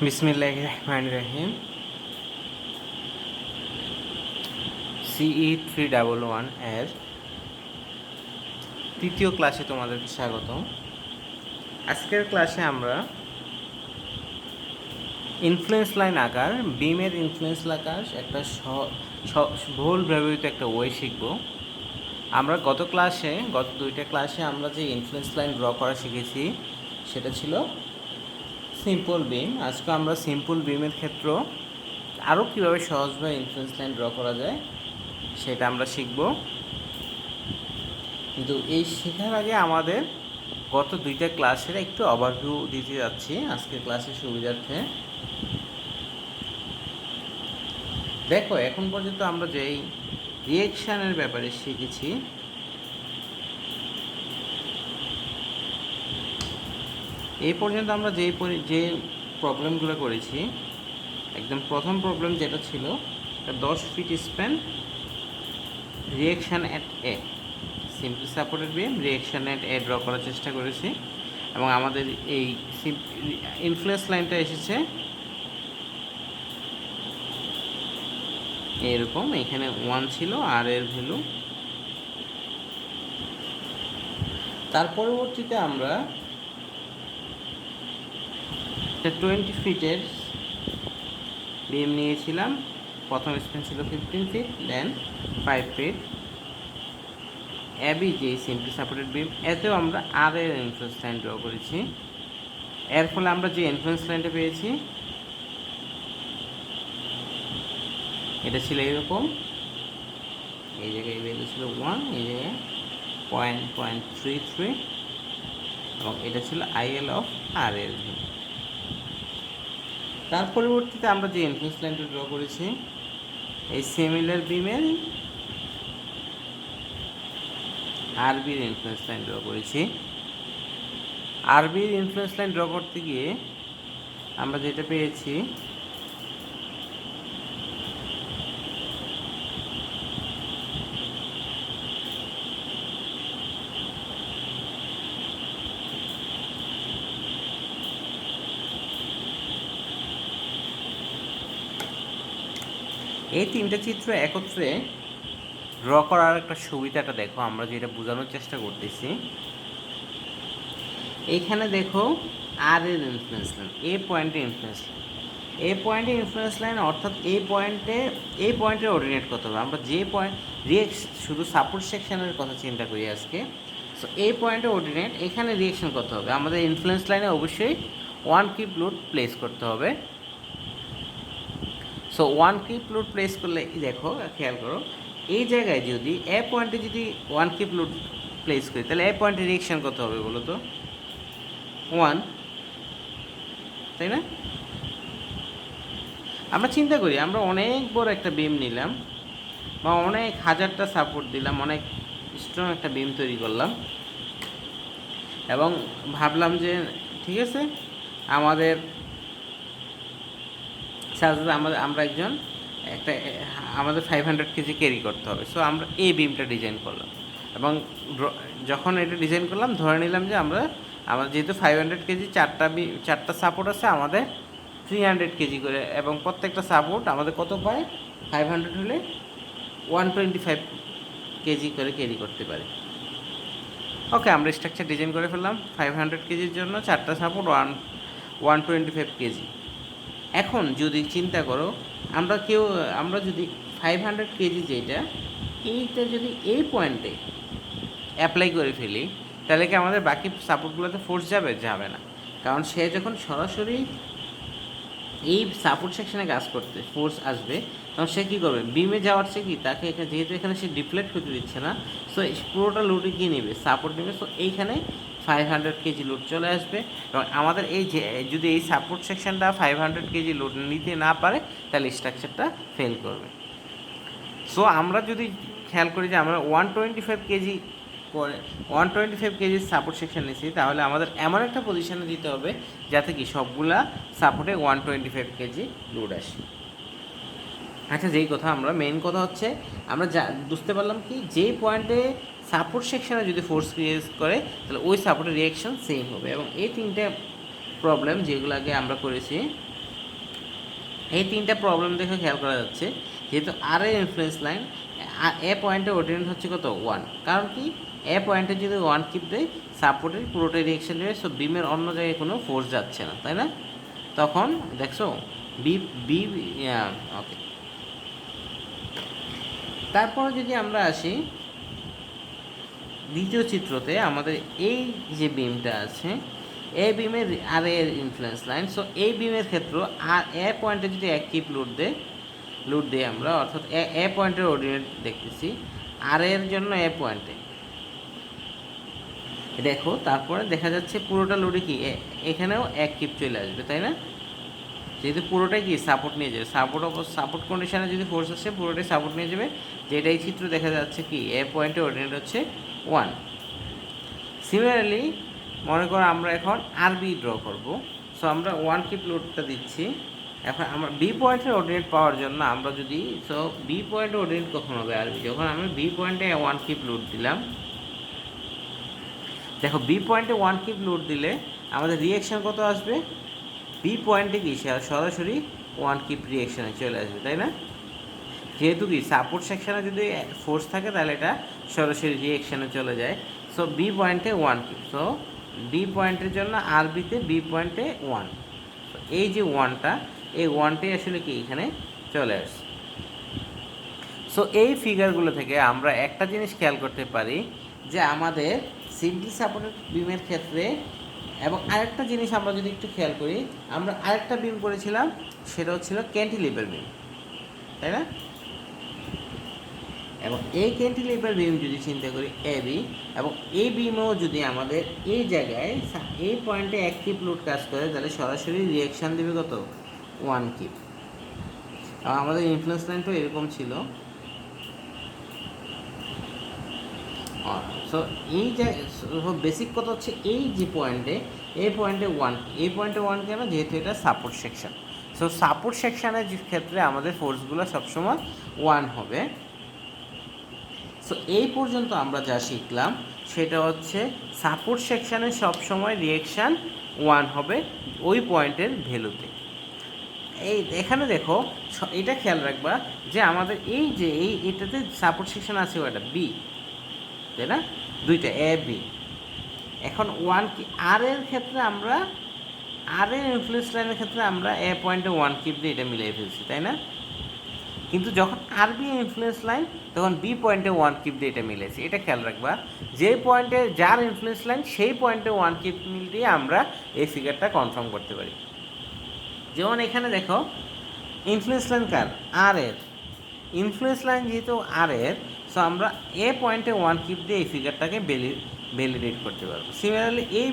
বিসমিল্লাহির রহমানির রহিম। CE311 এর তৃতীয় ক্লাসে তোমাদেরকে স্বাগত। আজকের ক্লাসে আমরা ইনফ্লুয়েন্স লাইন আকার, বিমের ইনফ্লুয়েন্স আকার একটা বহুল ব্যবহৃত একটা ওয়ে শিখব। আমরা গত দুইটা ক্লাসে আমরা যে ইনফ্লুয়েন্স লাইন ড্র করা শিখেছি সেটা ছিল সিম্পল বিম। আজকে আমরা সিম্পল বিমের ক্ষেত্র আরও কীভাবে সহজভাবে ইনফ্লুয়েন্স লাইন ড্র করা যায় সেটা আমরা শিখব। কিন্তু এই শেখার আগে আমাদের গত দুইটা ক্লাসের একটু ওভারভিউ দিতে যাচ্ছি আজকের ক্লাসের সুবিধার্থে। দেখো, এখন পর্যন্ত আমরা যেই রিয়েকশানের ব্যাপারে শিখেছি, এই পর্যন্ত আমরা যে প্রবলেমগুলো করেছি, একদম প্রথম প্রবলেম যেটা ছিল 10 feet span reaction at A, simply supported beam reaction at A draw করার চেষ্টা করেছি। এবং আমাদের এই ইনফ্লুয়েন্স লাইনটা এসেছে এরকম, এখানে 1 ছিল আর এর ভ্যালু। তার পরবর্তীতে আমরা 20 ফিটের বিম নিয়েছিলাম। প্রথম স্প্যান ছিল 15 ফিট, দেন 5 ফিট। এবি যে সিম্পলি সাপোর্টেড বিম, এতেও আমরা আর এর ইনফ্লুয়েন্স লাইন ড্র করেছি। এর ফলে আমরা যে ইনফ্লুয়েন্স লাইনটা পেয়েছি এটা ছিল এরকম, এই জায়গায় ভ্যালু ছিল 1, এই জায়গায় 0.33, এবং এটা ছিল আইএল অফ আর এর ভ্যালু। তার পরবর্তীতে আমরা যে ইনফ্লুয়েন্স লাইনটা ড্র করেছি এই সিমিলার বিমের আরবির ইনফ্লুয়েন্স লাইন ড্র করেছি। আরবির ইনফ্লুয়েন্স লাইন ড্র করতে গিয়ে আমরা যেটা পেয়েছি, এই তিনটা চিত্র একত্রে ড্র করার একটা সুবিধাটা দেখো, আমরা যেটা বোঝানোর চেষ্টা করতেছি। এইখানে দেখো আর এর ইনফ্লুয়েন্স লাইন, এই পয়েন্টের ইনফ্লুয়েন্স লাইন, এই পয়েন্টের ইনফ্লুয়েন্স লাইন, অর্থাৎ এই পয়েন্টের অর্ডিনেট কত হবে। আমরা যে পয়েন্ট শুধু সাপোর্ট সেকশনের কথা চিন্তা করি আজকে। সো এই পয়েন্টের অর্ডিনেট, এখানে রিয়েকশন কত হবে, আমাদের ইনফ্লুয়েন্স লাইনে অবশ্যই 1 কিপ লোড প্লেস করতে হবে। সো 1 কিপ লোড প্লেস করলে দেখো, খেয়াল করো, এই জায়গায় যদি এ পয়েন্টে যদি 1 কিপ লোড প্লেস করি তাহলে এ পয়েন্টের রিয়েকশন কত হবে বলো তো? 1, তাই না? আমরা চিন্তা করি, আমরা অনেক বড় একটা বিম নিলাম বা অনেক হাজারটা সাপোর্ট দিলাম, অনেক স্ট্রং একটা বিম তৈরি করলাম এবং ভাবলাম যে ঠিক আছে, আমাদের আমরা একজন আমাদের 500 কেজি ক্যারি করতে হবে। সো আমরা এই বিমটা ডিজাইন করলাম এবং যখন এটা ডিজাইন করলাম ধরে নিলাম যে আমাদের যেহেতু 500 কেজি, চারটা সাপোর্ট আছে, আমাদের 300 কেজি করে, এবং প্রত্যেকটা সাপোর্ট আমাদের কত পায়, 500 হলে 125 কেজি করে ক্যারি করতে পারে। ওকে, আমরা স্ট্রাকচার ডিজাইন করে ফেললাম 500 কেজির জন্য, চারটা সাপোর্ট 125 কেজি। এখন যদি চিন্তা করো, আমরা যদি 500 কেজি এইটা যদি এই পয়েন্টে অ্যাপ্লাই করে ফেলি, তাহলে কি আমাদের বাকি সাপোর্টগুলোতে ফোর্স যাবে না। কারণ সে যখন সরাসরি এই সাপোর্ট সেকশনে কাজ করতে ফোর্স আসবে, তখন সে কী করবে, বিমে যাওয়ার চেয়ে কি তাকে যেহেতু এখানে সে ডিফ্লেক্ট হতে দিচ্ছে না, সো পুরোটা লোডে কী নেবে, সাপোর্ট নেবে। সো এইখানে 500 কেজি লোড চলে আসবে এবং আমাদের যদি এই সাপোর্ট সেকশনটা 500 কেজি লোড নিতে না পারে তাহলে স্ট্রাকচারটা ফেল করবে। সো আমরা যদি খেয়াল করি যে আমরা 125 কেজির সাপোর্ট সেকশন নিয়েছি, তাহলে আমাদের এমন একটা পজিশনে দিতে হবে যাতে কি সবগুলা সাপোর্টে 125 কেজি লোড আসে। আচ্ছা, আমরা মেইন কথা হচ্ছে আমরা বুঝতে পারলাম কি, যেই পয়েন্টে সাপোর্ট সেকশনে যদি ফোর্স ক্রিয়েট করে তাহলে ওই সাপোর্টের রিয়াকশন সেম হবে। এবং এই তিনটে প্রবলেম যেগুলো আগে আমরা করেছি, এই তিনটা প্রবলেম দেখে খেয়াল করা যাচ্ছে যেহেতু আর এর ইনফ্লুয়েন্স লাইন এ পয়েন্টে অর্ডিনেট হচ্ছে কত 1, কারণ কি এ পয়েন্টে যদি 1 কিপ দেয় সাপোর্টের পুরোটাই রিয়েকশন দেবে, সো বিমের অন্য জায়গায় কোনো ফোর্স যাচ্ছে না, তাই না? তখন দেখছো বি বি ওকে। তারপর যদি আমরা আসি দ্বিতীয় চিত্রতে, আমাদের এই যে বিমটা আছে এই বিমের আর এর ইনফ্লুয়েন্স লাইন, সো এই বিমের ক্ষেত্রে আর এ পয়েন্টে যদি এক কিপ লোড দিই আমরা, অর্থাৎ এ পয়েন্টের অর্ডিনেট দেখতেছি আর এর জন্য এ পয়েন্টে দেখো, তারপরে দেখা যাচ্ছে পুরোটা লোডে কি এখানেও এক কিপ চলে আসবে, তাই না? যেহেতু পুরোটাই কি সাপোর্ট নিয়ে যাবে, সাপোর্ট কন্ডিশনে যদি ফোর্স আসে পুরোটাই সাপোর্ট নিয়ে যাবে, যেটা এই চিত্র দেখা যাচ্ছে কি এ পয়েন্টে অর্ডিনেট হচ্ছে 1। সিমিলারলি মনে করো আমরা এখন আরবি ড্র করব, সো আমরা 1 কিপ লোডটা দিচ্ছি। এখন আমরা বি পয়েন্টের অর্ডিনেট পাওয়ার জন্য আমরা যদি, সো বি পয়েন্টে অর্ডিনেট কখন হবে আরবি, যখন আমি বি পয়েন্টে 1 কিপ লোড দিলাম। দেখো বি পয়েন্টে 1 কিপ লোড দিলে আমাদের রিয়েকশন কত আসবে, বি পয়েন্টে কি সরাসরি 1 কিপ রিয়েকশানে চলে আসবে, তাই না? যেহেতু কি সাপোর্ট সেকশানে যদি ফোর্স থাকে তাহলে এটা সরাসরি রিয়েকশানে চলে যায়। সো বি পয়েন্টে 1 কিপ, সো বি পয়েন্টের জন্য আর বিতে বি পয়েন্টে 1, এই যে 1টা, এই 1টাই আসলে কি এখানে চলে আসছে। সো এই ফিগারগুলো থেকে আমরা একটা জিনিস খেয়াল করতে পারি যে আমাদের সিম্পলি সাপোর্টেড বিমের ক্ষেত্রে, এবং আরেকটা জিনিস আমরা যদি একটু খেয়াল করি, আমরা আরেকটা বিম করেছিলাম সেটা হচ্ছিল ক্যান্টিলিভার বিম, তাই না? এবং এই ক্যান্টিলিভার বিম যদি চিন্তা করি এ বি, এবং এই বিমও যদি আমাদের এই জায়গায় এই পয়েন্টে এক কিপ লোড কাজ করে তাহলে সরাসরি রিয়াকশান দেবে কত 1 কিপ। আমাদের ইনফ্লুয়েন্স লাইনটাও এরকম ছিল। সো এই যে বেসিক কথা হচ্ছে এই যে পয়েন্টে, এই পয়েন্টে 1, এই পয়েন্টে 1 কেন, যেহেতু এটা সাপোর্ট সেকশন। সো সাপোর্ট সেকশানের ক্ষেত্রে আমাদের ফোর্সগুলো সবসময় 1 হবে। সো এই পর্যন্ত আমরা যা শিখলাম সেটা হচ্ছে সাপোর্ট সেকশানে সবসময় রিয়েকশান 1 হবে ওই পয়েন্টের ভ্যালুতে। এই এখানে দেখো এটা খেয়াল রাখবা যে আমাদের এই যে এটাতে সাপোর্ট সেকশন আছে ওটা বি, তাই না? দুইটা এ বি। এখন 1 কি আর এর ক্ষেত্রে আমরা আর এর ইনফ্লুয়েন্স লাইনের ক্ষেত্রে আমরা এ পয়েন্টে 1 কিপ দিয়ে এটা মিলিয়ে ফেলছি, তাই না? কিন্তু যখন আর বি ইনফ্লুয়েন্স লাইন তখন বি পয়েন্টে 1 কিপ দিয়ে এটা মিলেছে। এটা খেয়াল রাখবা, যে পয়েন্টে যার ইনফ্লুয়েন্স লাইন সেই পয়েন্টে 1 কিপ মিল দিয়ে আমরা এই ফিগারটা কনফার্ম করতে পারি। যেমন এখানে দেখো ইনফ্লুয়েন্স লাইন কার, আর এর ইনফ্লুয়েন্স লাইন যেহেতু আর এর, সো আমরা এ পয়েন্টে 1 কিপ দিয়ে এই ফিগারটাকে ভ্যালিডেট করতে পারবো। সিমিলারলি এই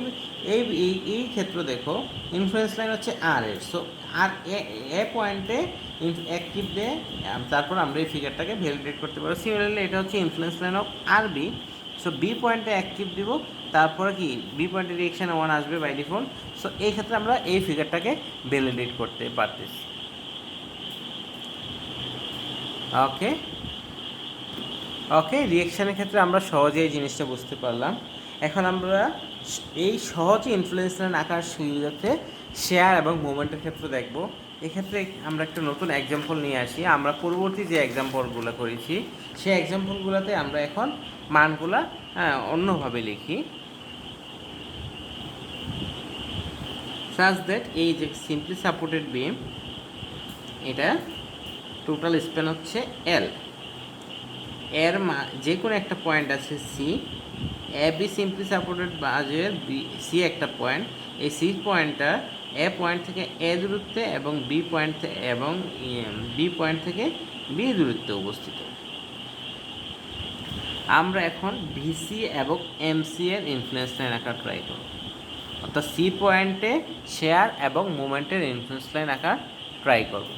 এই এই ক্ষেত্রে দেখো ইনফ্লুয়েন্স লাইন হচ্ছে আর এর, সো আর এ পয়েন্টে 1 কিপ দিয়ে তারপর আমরা এই ফিগারটাকে ভ্যালিডেট করতে পারবো। সিমিলারলি এটা হচ্ছে influence line of R B, so B পয়েন্টে 1 কিপ দিব, তারপরে কি বি পয়েন্টে রিয়েকশানে 1 আসবে বাই ডিফল্ট। সো এই ক্ষেত্রে আমরা এই ফিগারটাকে ভ্যালিডেট করতে পারতেছি। ওকে ওকে, রিয়েকশানের ক্ষেত্রে আমরা সহজে এই জিনিসটা বুঝতে পারলাম। এখন আমরা এই সহজ ইনফ্লুয়েন্স লাইন আঁকার সুবিধাতে শেয়ার এবং মোমেন্টের ক্ষেত্রে দেখব। এক্ষেত্রে আমরা একটা নতুন এক্সাম্পল নিয়ে আসি। আমরা পূর্ববর্তী যে এক্সাম্পলগুলো করেছি সেই এক্সাম্পলগুলোতে আমরা এখন মানগুলা অন্যভাবে লিখি, সাজ দ্যাট এই যে সিম্পলি সাপোর্টেড বিম, এটা টোটাল স্প্যান হচ্ছে এল, এর যে কোনো একটা পয়েন্ট আছে C, A B simply supported বাজের বি সি একটা পয়েন্ট, এই সি পয়েন্টটা এ পয়েন্ট থেকে এ দূরত্বে এবং বি পয়েন্ট এবং বি পয়েন্ট থেকে বি দূরত্বে অবস্থিত। আমরা এখন ভিসি এবং এমসি এর ইনফ্লুয়েন্স লাইন আঁকা ট্রাই করব, অর্থাৎ সি পয়েন্টে শেয়ার এবং মোমেন্টের ইনফ্লুয়েন্স লাইন আঁকা ট্রাই করব।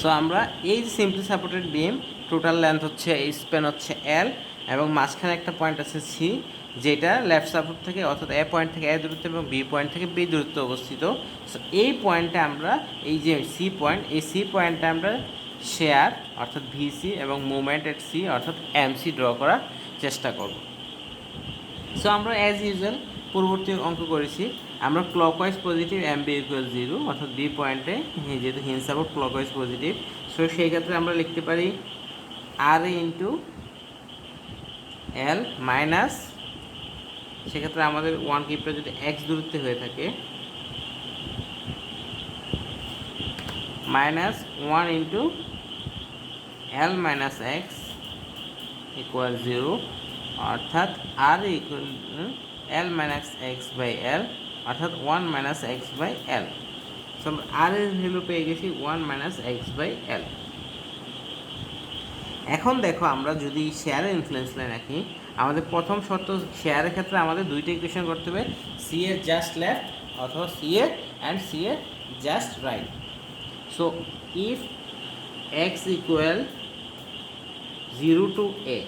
সো আমরা এই যে সিম্পলি সাপোর্টেড বিম টোটাল লেন্থ হচ্ছে স্প্যান হচ্ছে এল এবং মাঝখানে একটা পয়েন্ট আছে সি, যেটা লেফট সাপোর্ট থেকে অর্থাৎ এ পয়েন্ট থেকে এ দূরত্ব এবং বি পয়েন্ট থেকে বি দূরত্ব অবস্থিত। সো এই পয়েন্টে আমরা এই যে সি পয়েন্ট, এই সি পয়েন্টে আমরা শেয়ার অর্থাৎ ভিসি এবং মুভমেন্ট এট সি অর্থাৎ এমসি ড্র করার চেষ্টা করব। সো আমরা অ্যাজ ইউজুয়াল পূর্ববর্তী অঙ্ক করেছি, আমরা clockwise positive M B equal 0 অর্থাৎ বি পয়েন্টে যেহেতু hinge support clockwise positive, so সেই ক্ষেত্রে আমরা লিখতে পারি আর এ ইন্টু এল মাইনাস, সেক্ষেত্রে আমাদের ওয়ান কিপটা যদি এক্স দূরত্বে হয়ে থাকে minus 1 into L minus x equal 0 অর্থাৎ R equal L minus x by L অর্থাৎ 1 minus x by L. So আমরা আর এর ভ্যালু পেয়ে গেছি 1 মাইনাস এক্স বাই এল। এখন দেখো আমরা যদি শেয়ারের ইনফ্লুয়েন্স লাইন রাখি, আমাদের প্রথম শর্ত শেয়ারের ক্ষেত্রে আমাদের দুইটা ইকুয়েশন করতে হবে, সি এর জাস্ট লেফট অথবা সি এর অ্যান্ড সি এর just right. So if x equal 0 to a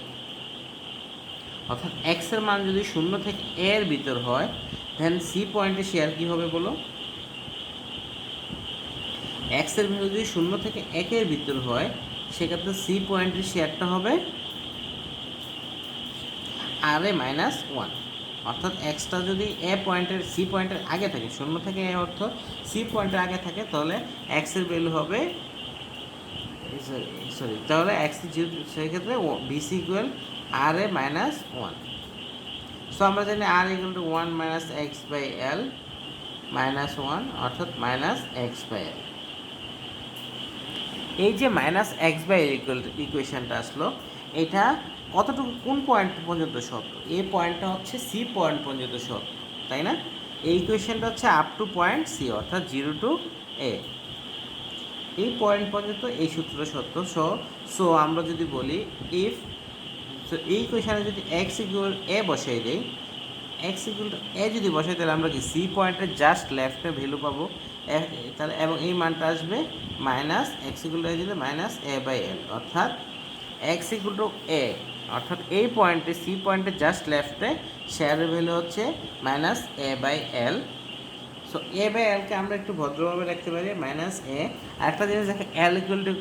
অর্থাৎ এক্সের মান যদি 0 থেকে এ এর ভিতর হয়, দেন সি পয়েন্টে শেয়ার কী হবে বলো? এক্সের ভ্যালু যদি 0 থেকে 1 এর ভিতর হয়, সেক্ষেত্রে সি পয়েন্টের শেয়ারটা হবে আর এ মাইনাস 1 অর্থাৎ এক্সটা যদি এ পয়েন্টের সি পয়েন্টের আগে থাকে, 0 থেকে এ অর্থ সি পয়েন্টের আগে থাকে, তাহলে এক্সের ভ্যালু হবে তাহলে এক্স সেক্ষেত্রে BC equal R A minus 1। So আমরা জানি R equal to 1 minus x by L minus 1 অর্থাৎ মাইনাস এক্স বাই এল। এই যে মাইনাস এক্স বাই এল ইকুয়েশনটা আসলো, এটা কতটুকু কোন পয়েন্ট পর্যন্ত সত্য? এই পয়েন্টটা হচ্ছে সি পয়েন্ট পর্যন্ত সত্য, তাই না? এই ইকুয়েশনটা হচ্ছে আপ টু পয়েন্ট সি অর্থাৎ 0 টু এ, এই পয়েন্ট পর্যন্ত এই সূত্রটা সত্য। সো আমরা যদি বলি ইফ, সো এই ইকুয়েশনে যদি এক্স ইকুয়াল এ বসাই দেই, এক্স ইকুয়াল টু এ যদি বসাই, তাহলে আমরা কি সি পয়েন্টের জাস্ট লেফটে ভ্যালু পাবো, তাহলে এবং এই মানটা আসবে মাইনাস এক্স ইকুয়াল টু এ দিলে মাইনাস এ বাই এল অর্থাৎ এক্স ইকুয়াল টু এ অর্থাৎ এই পয়েন্টে সি পয়েন্টের জাস্ট লেফটে শেয়ারের ভ্যালু হচ্ছে minus A by L. So a by এলকে আমরা একটু ভদ্রভাবে রাখতে পারি মাইনাস এ। আরেকটা জিনিস দেখো, L equal to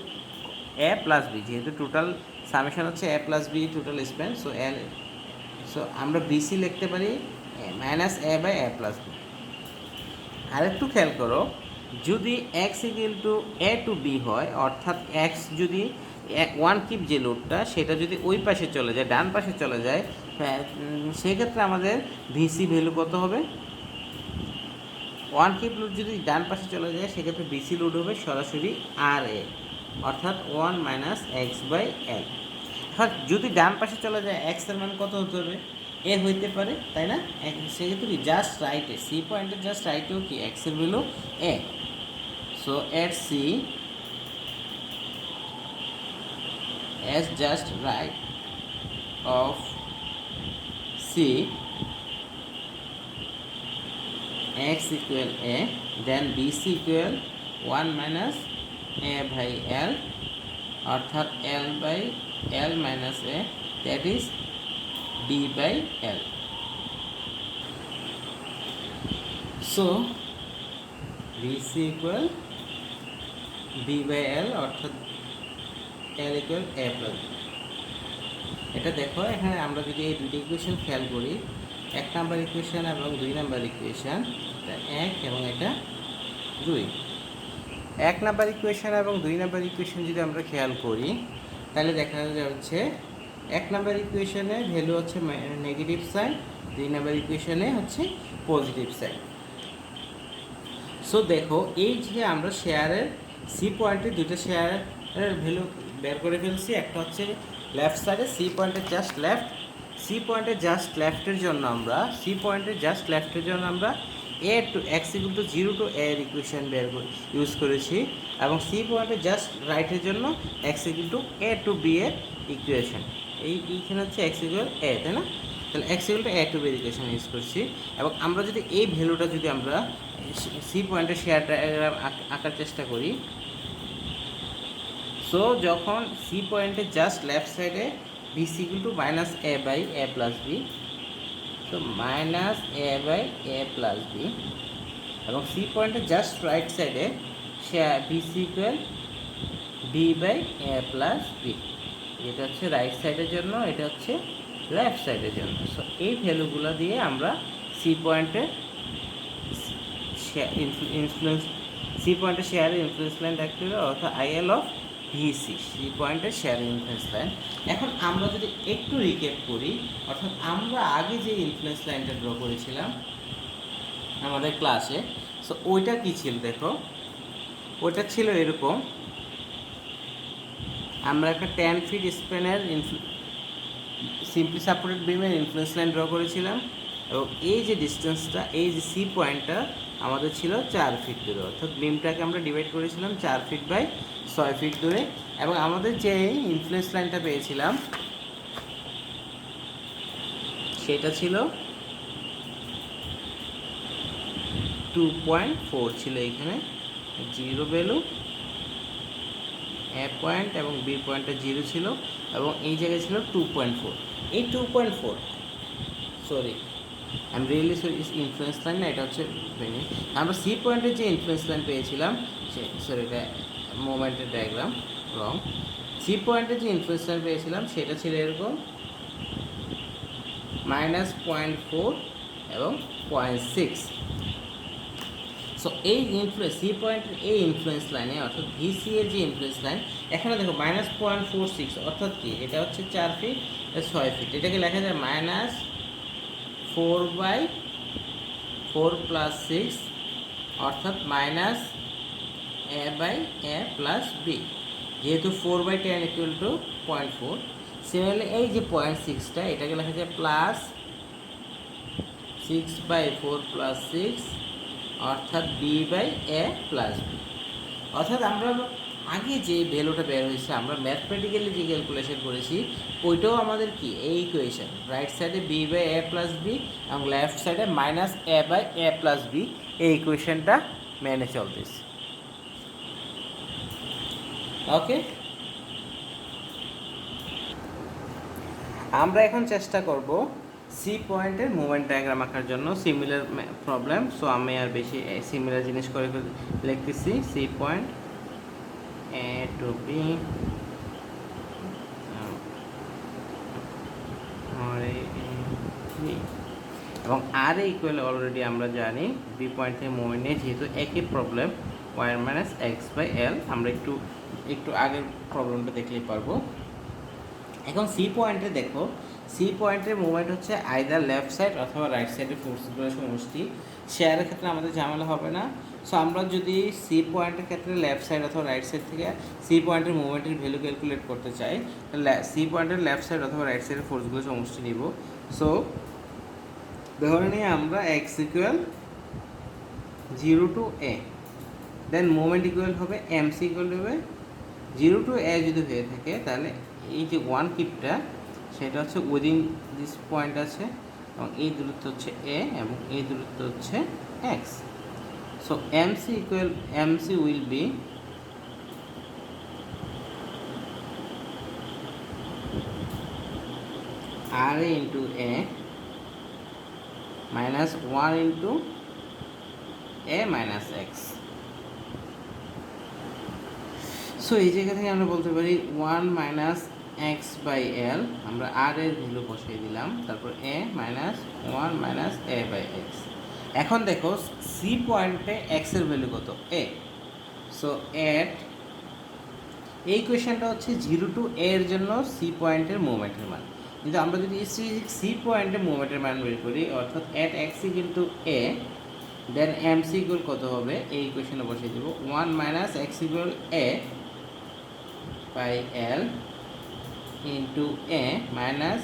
a plus B, যেহেতু টোটাল সামেশন হচ্ছে a plus b total span, so L, so আমরা বিসি লিখতে পারি minus A by A plus b. আরেকটু খেয়াল করো, যদি x equal to A to b হয় অর্থাৎ এক্স যদি ওয়ান কিপ যে লোডটা সেটা যদি ওই পাশে চলে যায়, ডান পাশে চলে যায়, সেক্ষেত্রে আমাদের ভিসি ভ্যালু কত হবে? ওয়ান কিপ লোড যদি ডান পাশে চলে যায়, সেক্ষেত্রে বিসি লোড হবে সরাসরি আর এ অর্থাৎ 1 মাইনাস এক্স বাই এল। এখন যদি ডান পাশে চলে যায়, এক্সের মান কত হতে হবে? এ হইতে পারে, তাই না? সেক্ষেত্রে কি জাস্ট রাইটে সি পয়েন্টের জাস্ট রাইটেও কি এক্সের value A. So at C as just right of C x equal a, then BC equal 1 minus a by L অর্থাৎ L by L minus a, that is B by L. So BC equal B by L অর্থাৎ L equal a plus b। এটা দেখো, এখানে আমরা যদি এই দুটি equation খেয়াল করি, 1 নাম্বার ইকুয়েশন এবং 2 নাম্বার ইকুয়েশন, এটা 1 এবং এটা 2। 1 নাম্বার ইকুয়েশন এবং 2 নাম্বার ইকুয়েশন যদি আমরা খেয়াল করি, তাহলে দেখা যাচ্ছে 1 নাম্বার ইকুয়েশনে ভ্যালু হচ্ছে নেগেটিভ সাইন, 2 নাম্বার ইকুয়েশনে হচ্ছে পজিটিভ সাইন। সো দেখো, এই যে আমরা শেয়ারের সি পয়েন্টে দুটো শেয়ারের ভ্যালু বের করে ফেলছি, একটা হচ্ছে লেফট সাইডে সি পয়েন্টের জাস্ট লেফট, সি পয়েন্টের জাস্ট লেফটের জন্য আমরা a to x equal to 0 to a এর ইকুয়েশন ইউজ করেছি, এবং সি পয়েন্টের জাস্ট রাইটের জন্য X equal to A to B এর ইকুয়েশন, এইখানে হচ্ছে এক্স ইকুয়াল এ, তাই না? তাহলে X equal to A to B এর ইকুয়েশন ইউজ করছি, এবং আমরা যদি এই ভ্যালুটা যদি আমরা সি পয়েন্টের শেয়ার ডায়াগ্রাম আঁকার চেষ্টা করি, সো যখন সি পয়েন্টের জাস্ট লেফট সাইডে BC equal to minus A by A plus b, তো minus A by A plus B, এবং সি পয়েন্টের জাস্ট রাইট সাইডে BC equal b by A plus b. এটা হচ্ছে রাইট সাইডের জন্য, এটা হচ্ছে লেফট সাইডের জন্য। সো এই ভ্যালুগুলো দিয়ে আমরা সি পয়েন্টের ইনফ্লুয়েন্স শেয়ারের ইনফ্লুয়েন্স লাইন দেখতে হবে, অর্থাৎ আইএল অফ ভিসি, সি পয়েন্টের শেয়ারের ইনফ্লুয়েন্স লাইন। এখন আমরা যদি একটু রিক্যাপ করি, অর্থাৎ আমরা আগে যে ইনফ্লুয়েন্স লাইনটা ড্র করেছিলাম আমাদের ক্লাসে, সো ওইটা কী ছিল দেখো, ওইটা ছিল এরকম। আমরা একটা 10 ফিট স্প্যানের সিম্পলি সাপোর্টেড বিমের ইনফ্লুয়েন্স লাইন ড্র করেছিলাম, এবং এই যে ডিস্টেন্সটা, এই যে সি পয়েন্টটা আমাদের ছিল 4 ফিট দূরে, অর্থাৎ বিমটাকে আমরা ডিভাইড করেছিলাম 4 ফিট বাই 6 ফিট দূরে। এবং আমাদের যে ইনফ্লুয়েন্স লাইনটা পেয়েছিলাম সেটা ছিল 2.4 ছিল, এখানে 0 ভ্যালু, এ পয়েন্ট এবং বি পয়েন্টটা 0 ছিল, এবং এই জায়গায় ছিল 2.4। এই 2.4, সরি আমি রিয়েলি সরি, ইনফ্লুয়েন্স লাইন না, এটা হচ্ছে আমরা সি পয়েন্টের যে ইনফ্লুয়েন্স লাইন পেয়েছিলাম, সরি এটা মোমেন্টের ডায়াগ্রাম রং। সি পয়েন্টের যে ইনফ্লুয়েন্স লাইন পেয়েছিলাম সেটা ছিল এরকম -0.4 এবং 0.6। সো এই সি পয়েন্টের এই ইনফ্লুয়েন্স লাইনে, অর্থাৎ ভিসি এর যে ইনফ্লুয়েন্স লাইন, এখানে দেখো -0.46, অর্থাৎ কি এটা হচ্ছে 4 ফিট 6 ফিট, এটাকে লেখা যায় -4/4 + 6, অর্থাৎ -a by a plus B, যেহেতু 4/10 = 0.4। সিমিলারলি এই যে 0.6টা, এটাকে লেখা যায় +6/4 + 6, অর্থাৎ B by A plus B. অর্থাৎ আমরা আগে যে ভ্যালুটা বের হয়েছে, আমরা ম্যাথমেটিক্যালি যে ক্যালকুলেশন করেছি, ওইটাও আমাদের কি এই ইকুয়েশন, রাইট সাইডে B by A plus B এবং লেফট সাইডে -a/a প্লাস বি, এই ইকুয়েশনটা মেনে চলতেছে। ওকে, আমরা এখন চেষ্টা করব সি পয়েন্টের মুভমেন্ট ডায়াগ্রাম আঁকার জন্য, সিমিলার প্রবলেম। সো আমি আর বেশি সিমিলার জিনিস করে লিখতেছি। C point A to B, এবং আর ইকুয়াল অলরেডি আমরা জানি বি পয়েন্টের মুভমেন্ট নিয়ে, যেহেতু একই প্রবলেম y-x/l, আমরা একটু আগের প্রবলেমটা দেখলেই পারবো। এখন সি পয়েন্টে দেখো, সি পয়েন্টের মুভমেন্ট হচ্ছে আইদার লেফট সাইড অথবা রাইট সাইডে ফোর্সগুলো সমষ্টি। শেয়ারের ক্ষেত্রে আমাদের ঝামেলা হবে না। সো আমরা যদি সি পয়েন্টের ক্ষেত্রে লেফট সাইড অথবা রাইট সাইড থেকে সি পয়েন্টের মুভমেন্টের ভ্যালু ক্যালকুলেট করতে চাই, তাহলে সি পয়েন্টের লেফট সাইড অথবা রাইট সাইডের ফোর্সগুলো সমষ্টি নিব। সো ধরে নিয়ে আমরা x = 0 to a, then moment equal হবে mc ইকুয়াল হবে 0 to a। যদি হয়ে থাকে তাহলে এই যে 1 কিপটা, সেটা হচ্ছে উইদিন দিস পয়েন্ট আছে, এবং এই দূরত্ব হচ্ছে a এবং এই দূরত্ব হচ্ছে x। So mc will be RA into a minus 1 into a minus x। So এই জায়গা থেকে আমরা বলতে পারি 1 minus x/l, আমরা r এর ভ্যালু বসিয়ে দিলাম, তারপর a minus 1 minus a/x। এখন দেখো সি পয়েন্টে x এর ভ্যালু কত, a। সো এট এই কোয়েশ্চেনটা হচ্ছে 0 to a এর জন্য সি পয়েন্টের মুভমেন্টের মান, কিন্তু আমরা যদি সি পয়েন্টের মুভমেন্টের মান বের করি, অর্থাৎ at x = a, then mc equal কত হবে, এই ইকুয়েশনে বসিয়ে দেব 1 minus x = a by l into a minus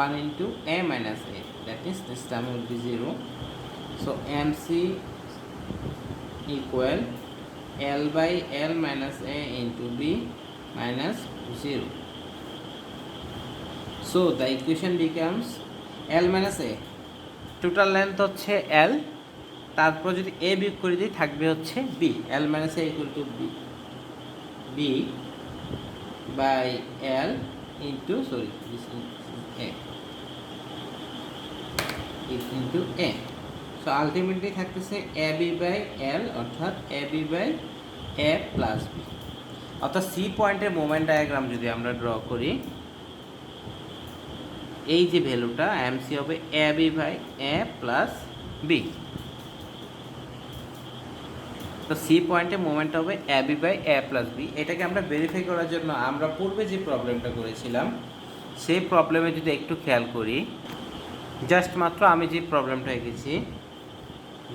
1 into a minus a, that is this term will be 0. So mc equal l by l minus a into b minus 0. So the equation becomes l minus a, total length হচ্ছে l, তারপর যদি a বিয়োগ করে দিই থাকবে হচ্ছে b, l minus a equal to b by l into, sorry, this is a, into a. So ultimately থাকতেছে a b by L, অর্থাৎ a b by A plus B. অর্থাৎ সি পয়েন্টের মোমেন্ট ডায়াগ্রাম যদি আমরা draw করি, এই যে ভ্যালুটা এমসি হবে a b by A plus b. তো সি পয়েন্টে মোমেন্ট হবে a b by A plus b. এটাকে আমরা ভেরিফাই করার জন্য আমরা পূর্বে যে প্রবলেমটা করেছিলাম সেই প্রবলেমে যদি একটু খেয়াল করি, জাস্ট মাত্র আমি যে প্রবলেমটা এঁকেছি,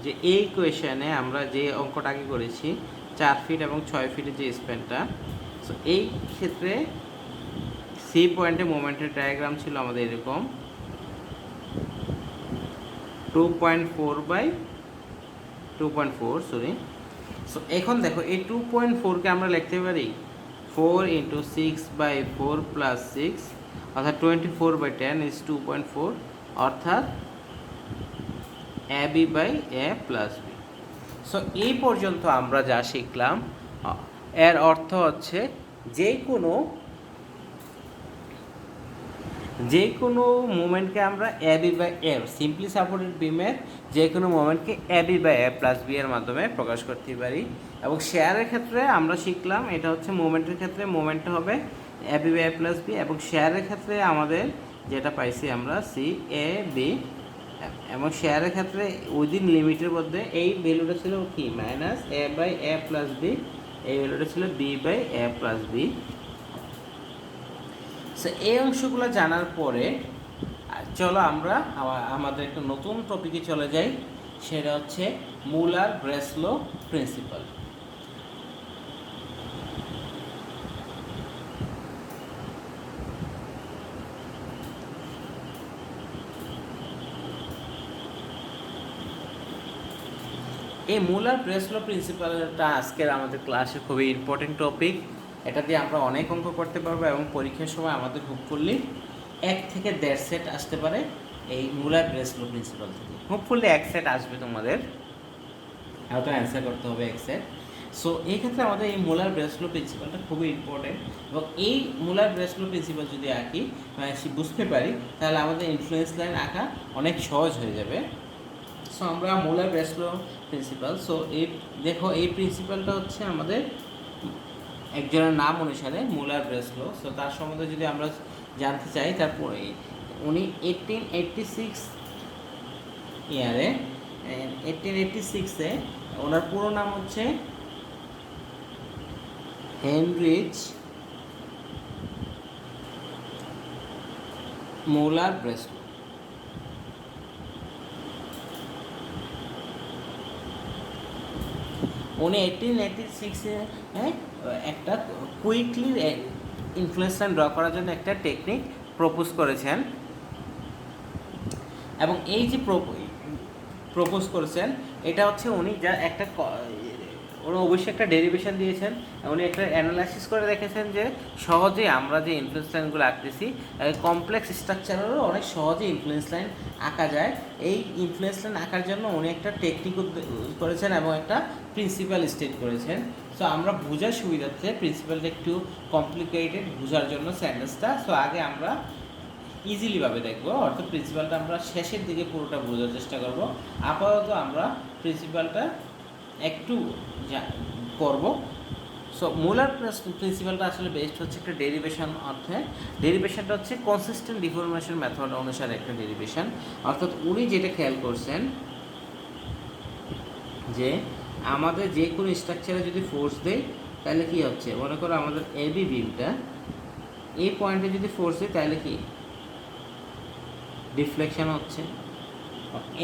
যে এই কোয়েশনে আমরা যে অঙ্কটা আগে করেছি 4 ফিট এবং 6 ফিটের যে স্প্যানটা, সো এই ক্ষেত্রে সি পয়েন্টে মোমেন্টের ডায়াগ্রাম ছিল আমাদের এরকম 2.4 বাই 2.4, সরি। সো এখন দেখো এই 2.4কে আমরা লিখতে পারি 4 ইন্টু 6/4 প্লাস 6, অর্থাৎ 24/10 ইজ 2.4, অর্থাৎ a b by A plus B. So এই পর্যন্ত আমরা যা শিখলাম এর অর্থ হচ্ছে যে কোনো মোমেন্টকে আমরা a b by a, simply supported বিমের যে কোনো মোমেন্টকে a b by A plus b এর মাধ্যমে প্রকাশ করতে পারি। এবং শেয়ারের ক্ষেত্রে আমরা শিখলাম এটা হচ্ছে মোমেন্টের ক্ষেত্রে মোমেন্টটা হবে a b by A plus B, এবং শেয়ারের ক্ষেত্রে আমাদের যেটা পাইছি আমরা সি এ বি, এবং শেয়ারের ক্ষেত্রে উইদিন লিমিটের মধ্যে এই ভ্যালুটা ছিল কি minus A by A plus B, এই ভ্যালুটা ছিল B by A plus B. So এই অংশগুলো জানার পরে চলো আমরা আমাদের একটা নতুন টপিকে চলে যাই, সেটা হচ্ছে মুলার ব্রেসলো প্রিন্সিপাল। এই মুলার ব্রেসলো প্রিন্সিপালটা আজকের আমাদের ক্লাসে খুবই ইম্পর্টেন্ট টপিক। এটা দিয়ে আমরা অনেক অঙ্ক করতে পারবো এবং পরীক্ষার সময় আমাদের হোপফুলি 1 থেকে 1.5 সেট আসতে পারে এই মুলার ব্রেসলো প্রিন্সিপাল থেকে। হোপফুলি 1 সেট আসবে, তোমাদের হয়তো অ্যান্সার করতে হবে 1 সেট। সো এই ক্ষেত্রে আমাদের এই মুলার ব্রেসলো প্রিন্সিপালটা খুবই ইম্পর্টেন্ট, এবং এই মুলার ব্রেসলো প্রিন্সিপাল যদি আঁকি বুঝতে পারি, তাহলে আমাদের ইনফ্লুয়েন্স লাইন আঁকা অনেক সহজ হয়ে যাবে। সো আমরা মুলার ব্রেসলো প্রিন্সিপাল, সো এই দেখো এই প্রিন্সিপালটা হচ্ছে আমাদের একজনের নাম অনুসারে মুলার ব্রেসলো। সো তার সম্বন্ধে যদি আমরা জানতে চাই, তারপরে উনি 1886 ইয়ারে 1886-এ ওনার পুরো নাম হচ্ছে হেনরিচ মুলার ব্রেসলো। উনি 1886-এ একটা কুইকলি ইনফ্লুয়েন্স লাইন ড্র করার জন্য একটা টেকনিক প্রপোজ করেছেন, এবং এই যে প্রপোজ করেছেন এটা হচ্ছে উনি যা একটা উনি অবশ্যই একটা ডেরিভেশন দিয়েছেন, উনি একটা অ্যানালাইসিস করে দেখেছেন যে সহজেই আমরা যে ইনফ্লুয়েন্স লাইনগুলো আঁকতেছি কমপ্লেক্স স্ট্রাকচারেরও অনেক সহজে ইনফ্লুয়েন্স লাইন আঁকা যায়। এই ইনফ্লুয়েন্স লাইন আঁকার জন্য উনি একটা টেকনিক করেছেন এবং একটা প্রিন্সিপাল স্টেট করেছেন। সো আমরা বোঝার সুবিধার্থে প্রিন্সিপালটা একটু কমপ্লিকেটেড বোঝার জন্য সেন্টেন্সটা, সো আগে আমরা ইজিলিভাবে দেখবো, অর্থাৎ প্রিন্সিপালটা আমরা শেষের দিকে পুরোটা বোঝার চেষ্টা করব। আপাতত আমরা প্রিন্সিপালটা একটু করব। সো মুলার প্রিন্সিপালটা আসলে বেস্ট হচ্ছে একটা ডেরিভেশন অর্থে। ডেরিভেশনটা হচ্ছে কনসিস্টেন্ট ডিফরমেশন মেথড অনুসারে একটা ডেরিভেশন, অর্থাৎ উনি যেটা খেয়াল করছেন যে আমাদের যে কোনো স্ট্রাকচারে যদি ফোর্স দেয় তাহলে কি হচ্ছে, মনে করো আমাদের এবি বিমটা এই পয়েন্টে যদি ফোর্স দেয় তাহলে কি ডিফ্লেকশন হচ্ছে।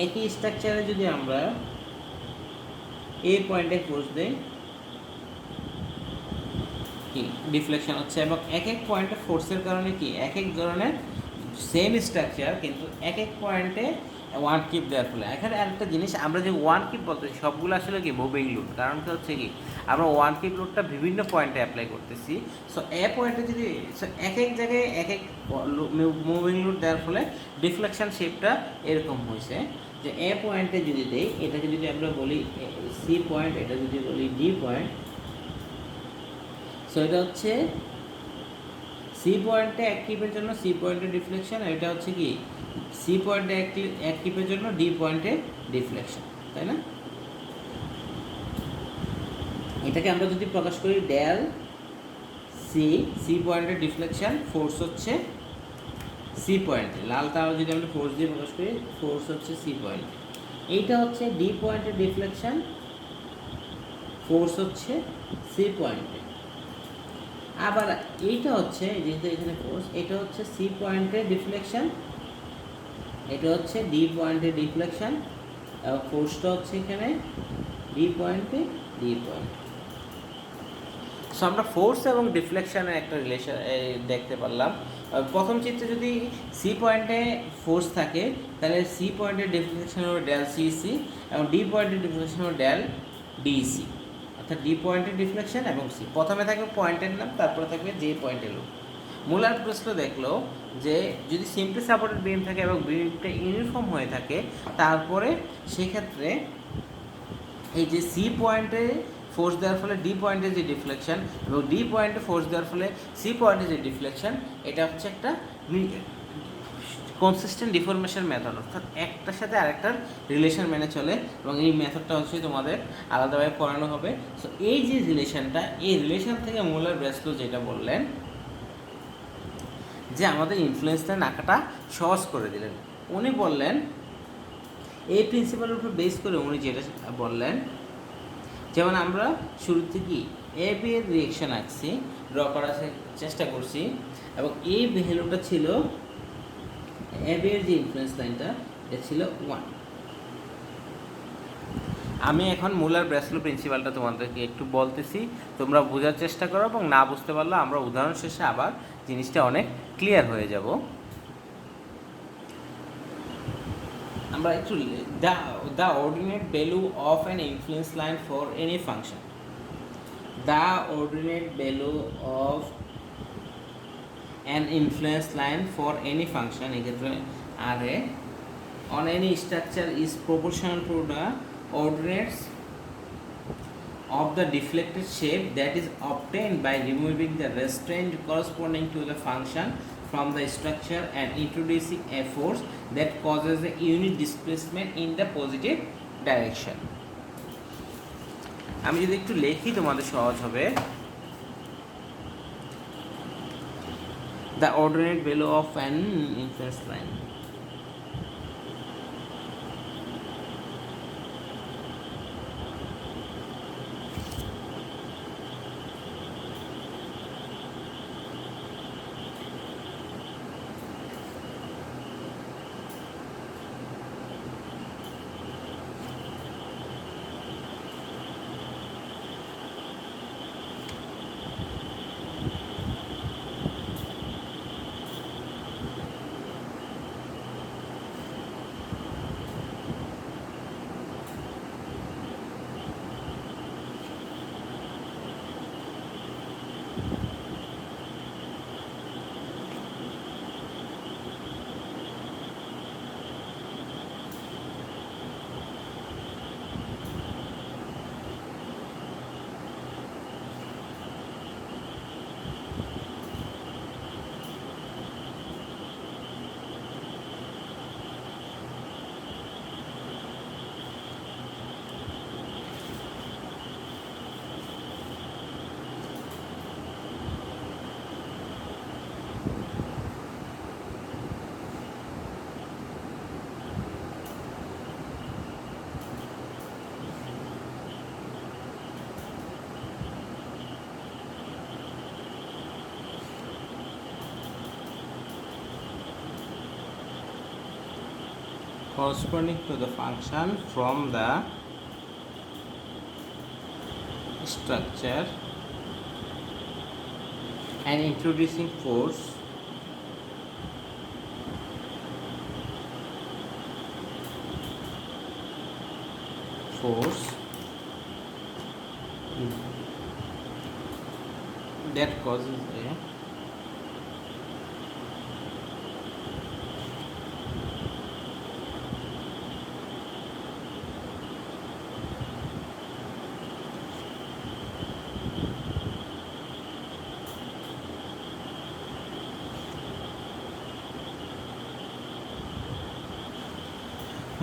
একই স্ট্রাকচারে যদি আমরা এই পয়েন্টে ফোর্স দেই কি ডিফ্লেকশন হচ্ছে, এবং এক এক পয়েন্টে ফোর্সের কারণে কি এক এক ধরনের সেম স্ট্রাকচার কিন্তু এক এক পয়েন্টে ওয়ান কিপ দেওয়ার ফলে। এখানে আরেকটা জিনিস, আমরা যে ওয়ান কিপ বলতেছি সবগুলো আসলে কি মুভিং লোড, কারণটা হচ্ছে কি আমরা ওয়ান কিপ লোডটা বিভিন্ন পয়েন্টে অ্যাপ্লাই করতেছি। সো এ পয়েন্টে যদি এক এক জায়গায় এক এক মুভিং লোড দেওয়ার ফলে ডিফ্লেকশন শেপটা এরকম হয়েছে, যে এ পয়েন্টে যদি দেই, এটাকে যদি আমরা বলি সি পয়েন্ট, এটা যদি বলি ডি পয়েন্ট, সো এটা হচ্ছে সি পয়েন্টে এক কিপের জন্য সি পয়েন্টের ডিফ্লেকশন, এটা হচ্ছে কি সি পয়েন্টে এক টিপের জন্য ডি পয়েন্টে ডিফ্লেকশন, তাই না? এটাকে আমরা যদি প্রকাশ করি ডেল সি, সি পয়েন্টের ডিফ্লেকশন ফোর্স হচ্ছে সি পয়েন্টে, লাল তারা যদি আমরা ফোর্স দিয়ে প্রকাশ করি ফোর্স হচ্ছে সি পয়েন্টে। এইটা হচ্ছে ডি পয়েন্টের ডিফ্লেকশন, ফোর্স হচ্ছে সি পয়েন্টে। আবার এইটা হচ্ছে যেহেতু এখানে ফোর্স, এটা হচ্ছে সি পয়েন্টের ডিফ্লেকশন, এটা হচ্ছে ডি পয়েন্টের ডিফ্লেকশন, এবং ফোর্সটা হচ্ছে এখানে ডি পয়েন্টে, ডি পয়েন্ট। সো আমরা ফোর্স এবং ডিফ্লেকশনের একটা রিলেশন দেখতে পারলাম। প্রথম চিত্রে যদি সি পয়েন্টে ফোর্স থাকে তাহলে সি পয়েন্টের ডিফ্লেকশন হবে ডেল সি সি, এবং ডি পয়েন্টের ডিফ্লেকশন হবে ডেল ডিসি, অর্থাৎ ডি পয়েন্টের ডিফ্লেকশন এবং সি। প্রথমে থাকবে পয়েন্টের নাম, তারপরে থাকবে যে পয়েন্টের লুপ। মুলার প্রশ্ন দেখলো যে যদি সিম্পলি সাপোর্টেড বিম থাকে এবং বিমটা ইউনিফর্ম হয়ে থাকে, তারপরে সেক্ষেত্রে এই যে সি পয়েন্টে ফোর্স দেওয়ার ফলে ডি পয়েন্টের যে ডিফ্লেকশন এবং ডি পয়েন্টে ফোর্স দেওয়ার ফলে সি পয়েন্টের যে ডিফ্লেকশন, এটা হচ্ছে একটা কনসিস্টেন্ট ডিফরমেশন মেথড, অর্থাৎ একটার সাথে আরেকটার রিলেশন মেনে চলে, এবং এই মেথডটা হচ্ছে তোমাদের আলাদাভাবে পড়ানো হবে। সো এই যে রিলেশনটা, এই রিলেশন থেকে মুলার ব্রেসলো যেটা বললেন যে আমাদের ইনফ্লুয়েন্স লাইন আঁকাটা সহজ করে দিলেন। উনি বললেন এই প্রিন্সিপালের উপর বেস করে উনি যেটা বললেন, যেমন আমরা শুরু থেকেই এ বি এর রিয়েকশন আঁকছি, ড্র করার চেষ্টা করছি, এবং এই ভ্যালুটা ছিল এ বি এর যে ইনফ্লুয়েন্স লাইনটা এটা ছিল 1। আমি এখন মুলার ব্রেসলো প্রিন্সিপালটা তোমাদেরকে একটু বলতেছি, তোমরা বোঝার চেষ্টা করো, এবং না বুঝতে পারলে আমরা উদাহরণ শেষে আবার জিনিসটা অনেক ক্লিয়ার হয়ে যাব। আমরা একটু the ordinate value of an influence line for any function, the ordinate value of an influence line for any function এক্ষেত্রে RA on any structure is proportional to the ordinates of the deflected shape that is obtained by removing the restraint corresponding to the function from the structure and introducing a force that causes a unit displacement in the positive direction. আমি যদি একটু লিখি তোমাদের সহজ হবে, the ordinate value of an influence line, corresponding to the function from the structure and introducing force that causes a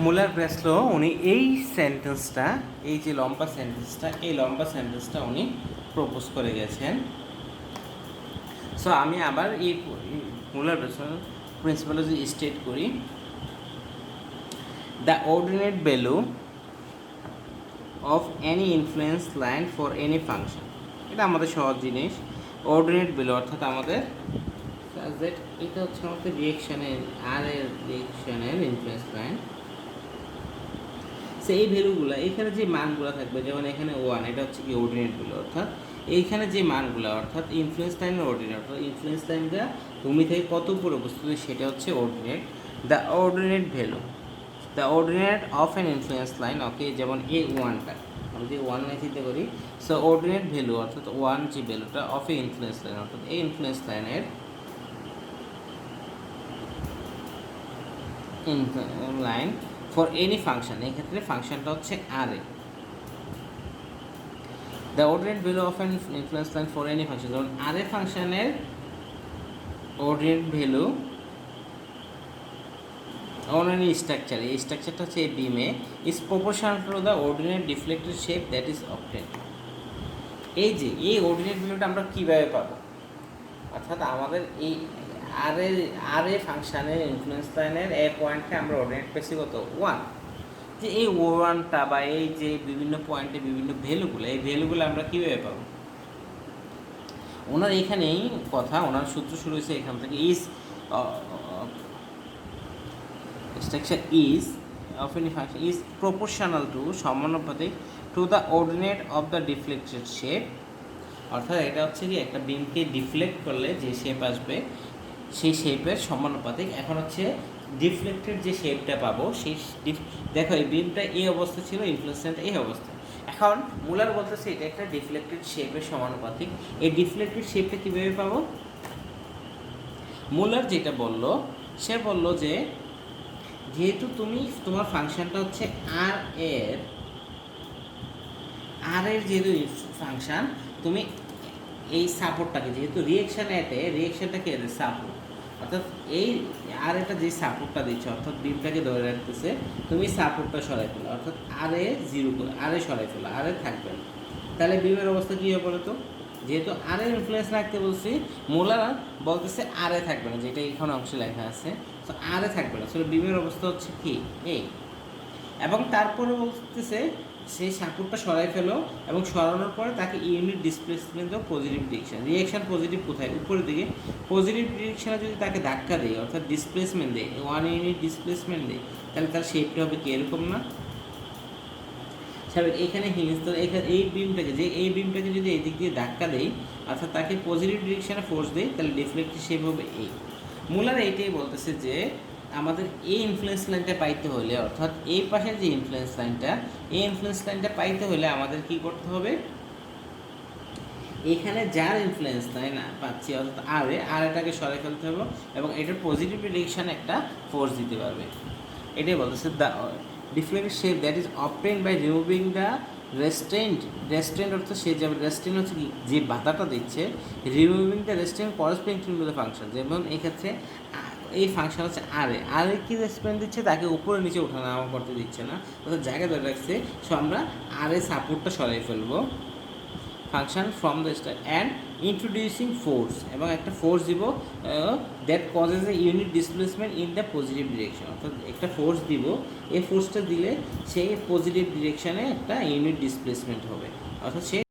মুলার ব্রেসলো উনি এই সেন্টেন্সটা, এই যে লম্বা সেন্টেন্সটা, এই লম্বা সেন্টেন্সটা উনি প্রপোজ করে গেছেন। সো আমি আবার এই মুলার ব্রেসলো প্রিন্সিপাল যদি স্টেট করি, the ordinate value of any influence line for any function. এটা আমাদের সহজ জিনিস। অর্ডিনেট ভ্যালু অর্থাৎ আমাদের এটা হচ্ছে আমাদের রিয়েকশনের আর এর রিয়েকশনের ইনফ্লুয়েন্স লাইন। সো এই ভ্যালুগুলো এখানে যে মানগুলো থাকবে, যেমন এখানে 1, এটা হচ্ছে কি অর্ডিনেট ভ্যালু, অর্থাৎ এইখানে যে মানগুলো অর্থাৎ ইনফ্লুয়েন্স লাইনের অর্ডিনেট, অর্থাৎ ইনফ্লুয়েন্স লাইনটা ভূমি থেকে কত উপরে অবস্থিত সেটা হচ্ছে ordinate. The ordinate value, the ordinate of an influence line, okay, যেমন এই 1টা আমি যদি 1 নিয়ে চিন্তা করি, সো অর্ডিনেট ভ্যালু অর্থাৎ 1 যে ভ্যালুটা অফ এ ইনফ্লুয়েন্স লাইন, অর্থাৎ এই ইনফ্লুয়েন্স লাইনের লাইন ফর এনি ফাংশন, এই ক্ষেত্রে ফাংশনটা হচ্ছে R A. The ordinate value of an influence line for any function, যেমন আর এ ফাংশনের ordinate value on any structure, এই স্ট্রাকচারটা হচ্ছে এই বিমে, is proportional to the ordinate deflected shape that is obtained. এই যে এই অর্ডিনেট ভ্যালুটা আমরা কীভাবে পাবো, অর্থাৎ আমাদের এই আর এ ফাংশানের ইনফ্লুয়েন্স লাইনের এ পয়েন্টে আমরা অর্ডিনেট পেয়েছি কত 1, যে এই 1টা বা এই যে বিভিন্ন পয়েন্টে বিভিন্ন ভ্যালুগুলো, এই ভ্যালুগুলো আমরা কীভাবে পাবো। ওনার এখানেই কথা, ওনার সূত্র শুরু হয়েছে এখান থেকে, is structure is of any function is proportional to, সমানুপাতিক to the ordinate of the deflected shape, অর্থাৎ এটা হচ্ছে কি একটা বিমকে ডিফ্লেক্ট করলে যে শেপ আসবে সেই শেপের সমানুপাতিক। এখন হচ্ছে ডিফ্লেক্টেড যে শেপটা পাবো সেই দেখো এই বিমটা এই অবস্থা ছিল, ইনফ্লুয়েন্স লাইনটা এই অবস্থা। এখন মুলার বলতেছে এটা একটা ডিফ্লেক্টেড শেপের সমানুপাতিক। এই ডিফ্লেক্টেড শেপটা কীভাবে পাবো, মুলার যেটা বললো, সে বললো যে যেহেতু তুমি তোমার ফাংশনটা হচ্ছে আর এর যেহেতু ফাংশন, তুমি এই সাপোর্টটাকে যেহেতু রিয়েকশান এতে রিয়েকশানটাকে এদের সাপোর্ট, অর্থাৎ এই আর এটা যে সাপোর্টটা দিচ্ছে অর্থাৎ বিমটাকে ধরে রাখতেছে, তুমি সাপোর্টটা সরাই ফেলো, অর্থাৎ আর এ 0 করে আর এ সরাই ফেলো, আর এ থাকবে না। তাহলে বিমের অবস্থা কী হবে বলো তো, যেহেতু আর এর ইনফ্লুয়েন্স রাখতে বলছি, মোলার বলতেছে আর এ থাকবে না, যেটা এখানে অংশে লেখা আছে, তো আর এ থাকবে না, আসলে বিমের অবস্থা হচ্ছে কি এই। এবং তারপরে বলতেছে সেই সাপোর্টটা সরাই ফেলো, এবং সরানোর পরে তাকে ইউনিট ডিসপ্লেসমেন্ট ও পজিটিভ ডিরেকশন, রিয়েকশন পজিটিভ কোথায় উপরের দিকে, পজিটিভ ডিরেকশনে যদি তাকে ধাক্কা দেয় অর্থাৎ ডিসপ্লেসমেন্ট দেয় 1 ইউনিট ডিসপ্লেসমেন্ট দেয়, তাহলে তার শেপটা হবে কি এরকম না স্বাভাবিক। এখানে হিংস তো এখানে এই বিমটাকে যদি এই দিক দিয়ে ধাক্কা দেয় অর্থাৎ তাকে পজিটিভ ডিরেকশনে ফোর্স দেয়, তাহলে ডিফ্লেক্টেড শেপ হবে এই। মুলার এইটাই বলতেছে যে আমাদের এই ইনফ্লুয়েন্স লাইনটা পাইতে হলে, অর্থাৎ এই পাশের যে ইনফ্লুয়েন্স লাইনটা, এই ইনফ্লুয়েন্স লাইনটা পাইতে হলে আমাদের কি করতে হবে, এখানে যার ইনফ্লুয়েন্স লাইন পাচ্ছি অর্থাৎ আর এটাকে সরাই ফেলতে হবে এবং এটার পজিটিভ ডিরেকশনে একটা ফোর্স দিতে পারবে। এটাই বলতেছে the deflected shape that is obtained by removing the restraint অর্থাৎ সে যাবে রেস্ট্রেন্ট হচ্ছে কি যে বাধাটা দিচ্ছে, removing the restraint corresponding to the function, যেমন এই ক্ষেত্রে এই ফাংশন হচ্ছে আর কি রেসপন্স দিচ্ছে, তাকে উপরে নিচে ওঠানামা করতে দিচ্ছে না, অর্থাৎ জায়গা ধরে রাখছে। সো আমরা আর এ সাপোর্টটা সরাই ফেলবো function from the star and introducing force, এবং একটা ফোর্স দিব that causes A unit displacement in the positive direction, অর্থাৎ একটা ফোর্স দিব, এই ফোর্সটা দিলে সেই পজিটিভ ডিরেকশনে একটা ইউনিট ডিসপ্লেসমেন্ট হবে, অর্থাৎ সে